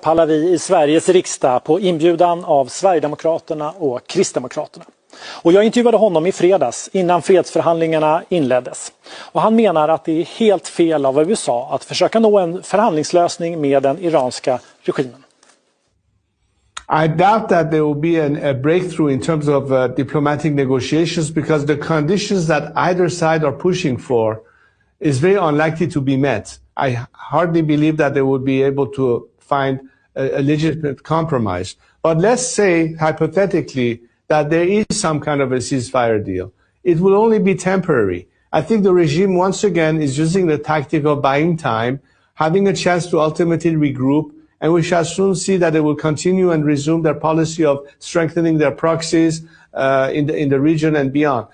pallar vi i Sveriges riksdag på inbjudan av Sverigedemokraterna och Kristdemokraterna. Och jag intervjuade honom i fredags innan fredsförhandlingarna inleddes. Och han menar att det är helt fel av USA att försöka nå en förhandlingslösning med den iranska regimen. I doubt that there will be a breakthrough in terms of diplomatic negotiations because the conditions that either side are pushing for is very unlikely to be met. I hardly believe that they would be able to find a legitimate compromise. But let's say, hypothetically, that there is some kind of a ceasefire deal. It will only be temporary. I think the regime, once again, is using the tactic of buying time, having a chance to ultimately regroup, and we shall soon see that they will continue and resume their policy of strengthening their proxies in the region and beyond.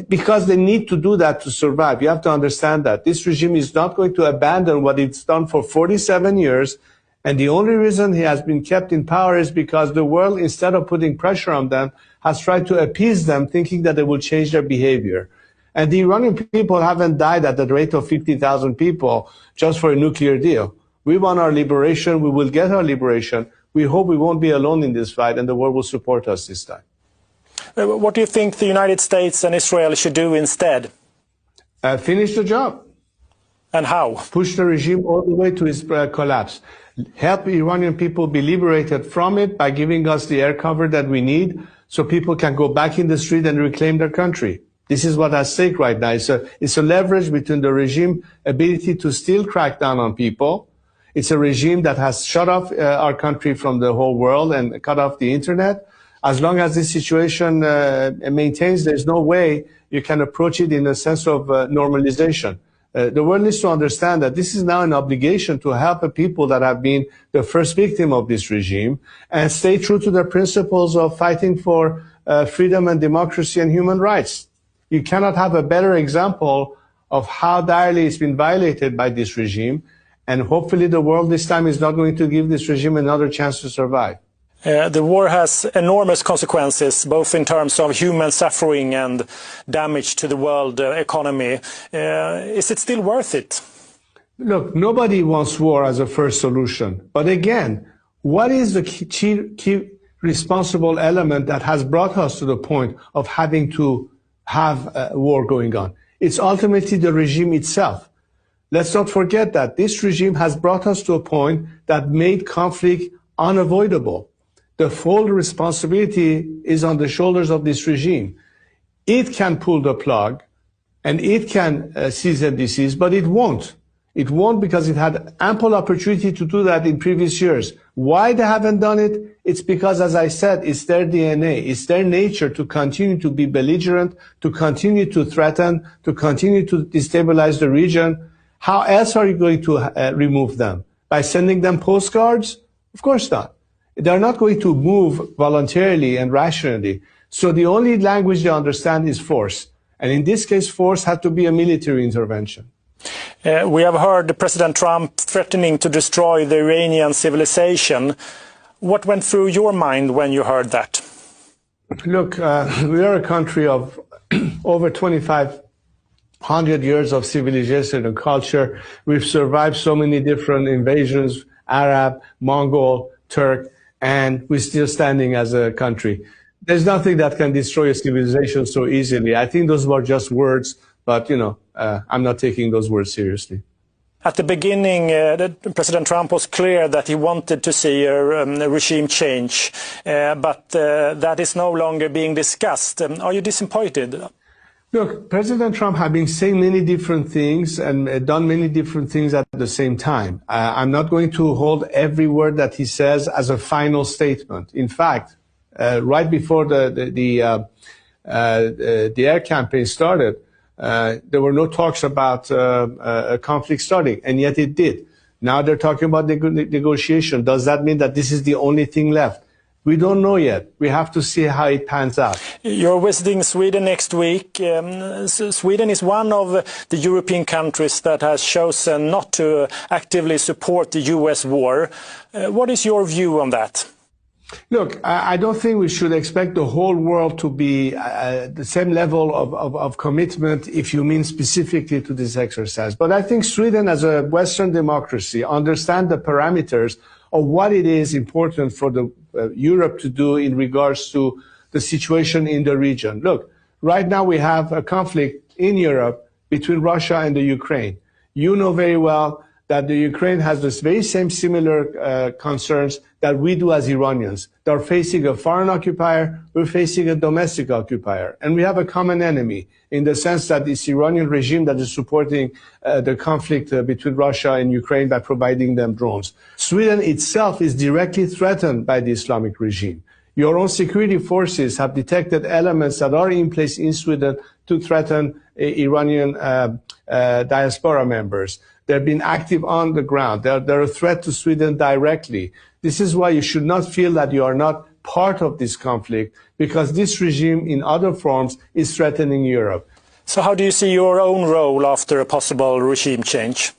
Because they need to do that to survive. You have to understand that. This regime is not going to abandon what it's done for 47 years, and the only reason he has been kept in power is because the world, instead of putting pressure on them, has tried to appease them, thinking that they will change their behavior. And the Iranian people haven't died at the rate of 50,000 people just for a nuclear deal. We want our liberation. We will get our liberation. We hope we won't be alone in this fight, and the world will support us this time. What do you think the United States and Israel should do instead? Finish the job. And how? Push the regime all the way to its collapse. Help Iranian people be liberated from it by giving us the air cover that we need so people can go back in the street and reclaim their country. This is what at stake right now. It's a leverage between the regime ability to still crack down on people. It's a regime that has shut off our country from the whole world and cut off the internet. As long as this situation maintains, there's no way you can approach it in a sense of normalization. The world needs to understand that this is now an obligation to help the people that have been the first victim of this regime and stay true to their principles of fighting for freedom and democracy and human rights. You cannot have a better example of how direly it's been violated by this regime, and hopefully the world this time is not going to give this regime another chance to survive. The war has enormous consequences, both in terms of human suffering and damage to the world economy. Is it still worth it? Look, nobody wants war as a first solution. But again, what is the key responsible element that has brought us to the point of having to have a war going on? It's ultimately the regime itself. Let's not forget that this regime has brought us to a point that made conflict unavoidable. The full responsibility is on the shoulders of this regime. It can pull the plug and it can cease and desist, but it won't. It won't because it had ample opportunity to do that in previous years. Why they haven't done it? It's because, as I said, it's their DNA. It's their nature to continue to be belligerent, to continue to threaten, to continue to destabilize the region. How else are you going to remove them? By sending them postcards? Of course not. They're not going to move voluntarily and rationally. So the only language they understand is force. And in this case, force had to be a military intervention. We have heard President Trump threatening to destroy the Iranian civilization. What went through your mind when you heard that? Look, we are a country of over 2,500 years of civilization and culture. We've survived so many different invasions, Arab, Mongol, Turk, and we're still standing as a country. There's nothing that can destroy a civilization so easily. I think those were just words, but, I'm not taking those words seriously. At the beginning, President Trump was clear that he wanted to see a regime change, but that is no longer being discussed. Are you disappointed? Look, President Trump has been saying many different things and done many different things at the same time. I'm not going to hold every word that he says as a final statement. In fact, right before the air campaign started, there were no talks about a conflict starting, and yet it did. Now they're talking about negotiation. Does that mean that this is the only thing left? We don't know yet. We have to see how it pans out. You're visiting Sweden next week. Sweden is one of the European countries that has chosen not to actively support the US war. What is your view on that? Look, I don't think we should expect the whole world to be the same level of commitment if you mean specifically to this exercise. But I think Sweden, as a Western democracy, understands the parameters of what it is important for Europe to do in regards to the situation in the region. Look, right now we have a conflict in Europe between Russia and the Ukraine. You know very well that the Ukraine has the very same similar concerns that we do as Iranians. They're facing a foreign occupier, we're facing a domestic occupier. And we have a common enemy in the sense that it's Iranian regime that is supporting the conflict between Russia and Ukraine by providing them drones. Sweden itself is directly threatened by the Islamic regime. Your own security forces have detected elements that are in place in Sweden to threaten Iranian diaspora members. They've been active on the ground. They're a threat to Sweden directly. This is why you should not feel that you are not part of this conflict, because this regime in other forms is threatening Europe. So how do you see your own role after a possible regime change?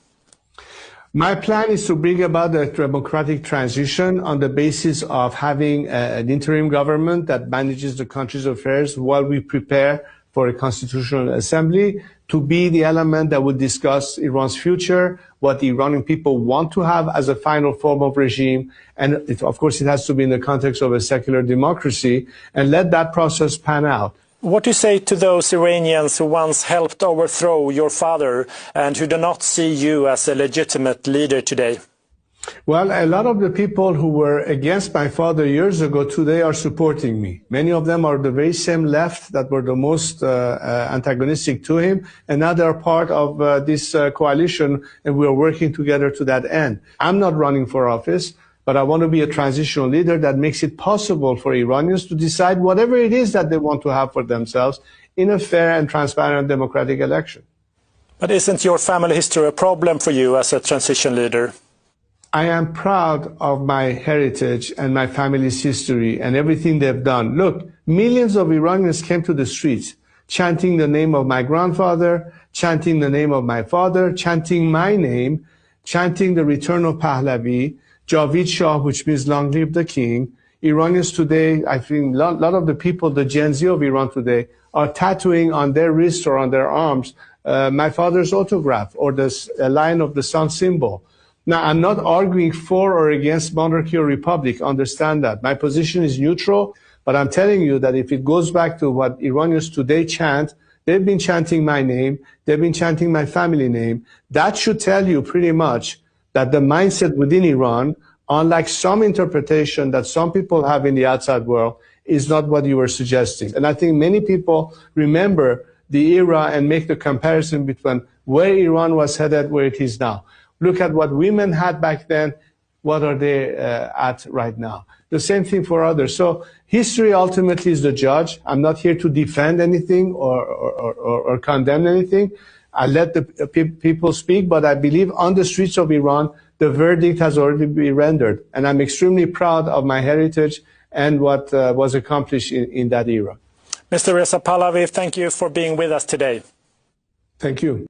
My plan is to bring about a democratic transition on the basis of having an interim government that manages the country's affairs while we prepare for a constitutional assembly, to be the element that would discuss Iran's future, what the Iranian people want to have as a final form of regime, and of course it has to be in the context of a secular democracy, and let that process pan out. What do you say to those Iranians who once helped overthrow your father and who do not see you as a legitimate leader today? Well, a lot of the people who were against my father years ago today are supporting me. Many of them are the very same left that were the most antagonistic to him, and now they're part of this coalition, and we are working together to that end. I'm not running for office, but I want to be a transitional leader that makes it possible for Iranians to decide whatever it is that they want to have for themselves in a fair and transparent democratic election. But isn't your family history a problem for you as a transition leader? I am proud of my heritage and my family's history and everything they've done. Look, millions of Iranians came to the streets, chanting the name of my grandfather, chanting the name of my father, chanting my name, chanting the return of Pahlavi, Javid Shah, which means long live the king. Iranians today, I think a lot of the people, the Gen Z of Iran today, are tattooing on their wrists or on their arms my father's autograph or the line of the sun symbol. Now, I'm not arguing for or against monarchy or republic. Understand that. My position is neutral, but I'm telling you that if it goes back to what Iranians today chant, they've been chanting my name, they've been chanting my family name. That should tell you pretty much that the mindset within Iran, unlike some interpretation that some people have in the outside world, is not what you were suggesting. And I think many people remember the era and make the comparison between where Iran was headed, where it is now. Look at what women had back then. What are they at right now? The same thing for others. So history ultimately is the judge. I'm not here to defend anything or condemn anything. I let the people speak, but I believe on the streets of Iran, the verdict has already been rendered. And I'm extremely proud of my heritage and what was accomplished in that era. Mr. Reza Pahlavi, thank you for being with us today. Thank you.